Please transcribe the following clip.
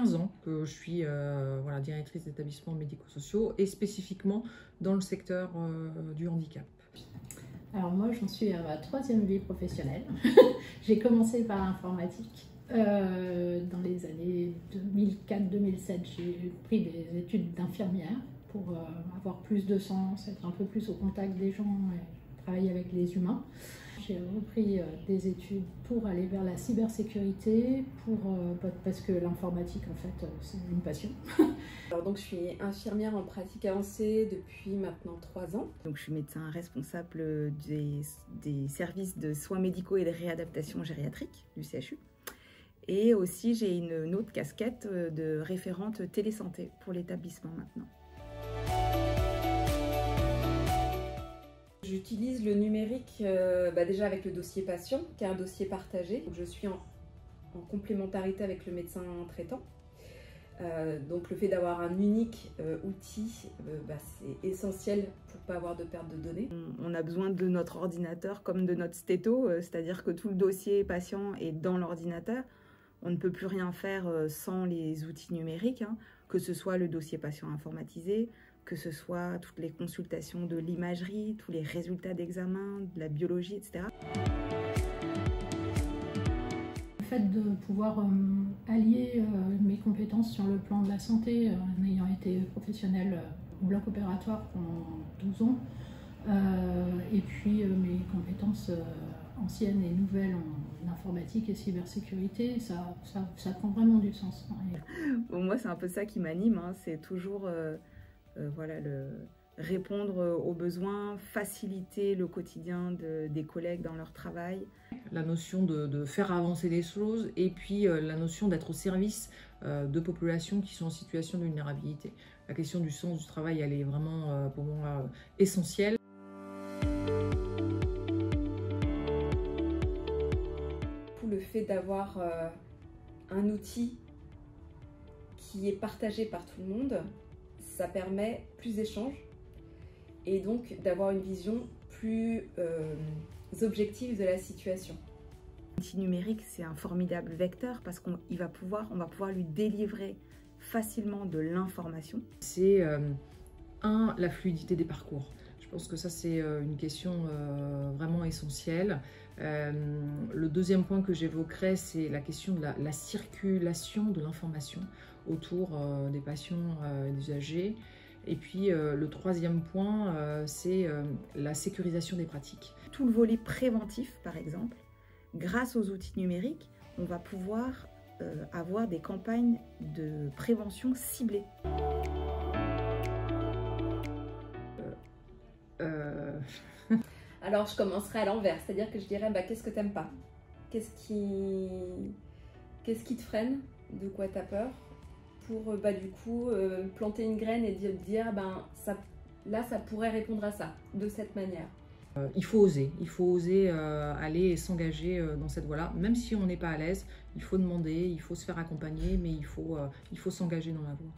15 ans que je suis voilà, directrice d'établissements médico-sociaux et spécifiquement dans le secteur du handicap. Alors moi, j'en suis à ma 3e vie professionnelle. J'ai commencé par l'informatique. Dans les années 2004-2007, j'ai pris des études d'infirmière pour avoir plus de sens, être un peu plus au contact des gens et travailler avec les humains. J'ai repris des études pour aller vers la cybersécurité, parce que l'informatique, en fait, c'est une passion. Alors donc, je suis infirmière en pratique avancée depuis maintenant 3 ans. Donc, je suis médecin responsable des services de soins médicaux et de réadaptation gériatrique du CHU. Et aussi, j'ai une autre casquette de référente télésanté pour l'établissement maintenant. J'utilise le numérique déjà avec le dossier patient, qui est un dossier partagé. Donc, je suis en complémentarité avec le médecin traitant. Donc le fait d'avoir un unique outil, c'est essentiel pour ne pas avoir de perte de données. On a besoin de notre ordinateur comme de notre stéto, c'est-à-dire que tout le dossier patient est dans l'ordinateur. On ne peut plus rien faire sans les outils numériques, hein, que ce soit le dossier patient informatisé, que ce soit toutes les consultations de l'imagerie, tous les résultats d'examen, de la biologie, etc. Le fait de pouvoir allier mes compétences sur le plan de la santé, en ayant été professionnelle au bloc opératoire pendant 12 ans, et puis mes compétences anciennes et nouvelles en informatique et cybersécurité, ça prend vraiment du sens. Bon, moi, c'est un peu ça qui m'anime, hein, c'est toujours voilà, répondre aux besoins, faciliter le quotidien des collègues dans leur travail. La notion de faire avancer les choses et puis la notion d'être au service de populations qui sont en situation de vulnérabilité. La question du sens du travail, elle est vraiment pour moi essentielle. Le fait d'avoir un outil qui est partagé par tout le monde, ça permet plus d'échanges et donc d'avoir une vision plus objective de la situation. L'outil numérique, c'est un formidable vecteur parce qu'on va pouvoir lui délivrer facilement de l'information. C'est la fluidité des parcours. Je pense que ça, c'est une question vraiment essentielle. Le deuxième point que j'évoquerai, c'est la question de la circulation de l'information autour des patients et des usagers. Et puis le troisième point, c'est la sécurisation des pratiques. Tout le volet préventif, par exemple, grâce aux outils numériques, on va pouvoir avoir des campagnes de prévention ciblées. Alors je commencerai à l'envers, c'est-à-dire que je dirais qu'est-ce que t'aimes pas? Qu'est-ce qui te freine? De quoi t'as peur? Pour du coup planter une graine et dire là ça pourrait répondre à ça, de cette manière. Il faut oser aller et s'engager dans cette voie-là, même si on n'est pas à l'aise, il faut demander, il faut se faire accompagner, mais il faut s'engager dans la voie.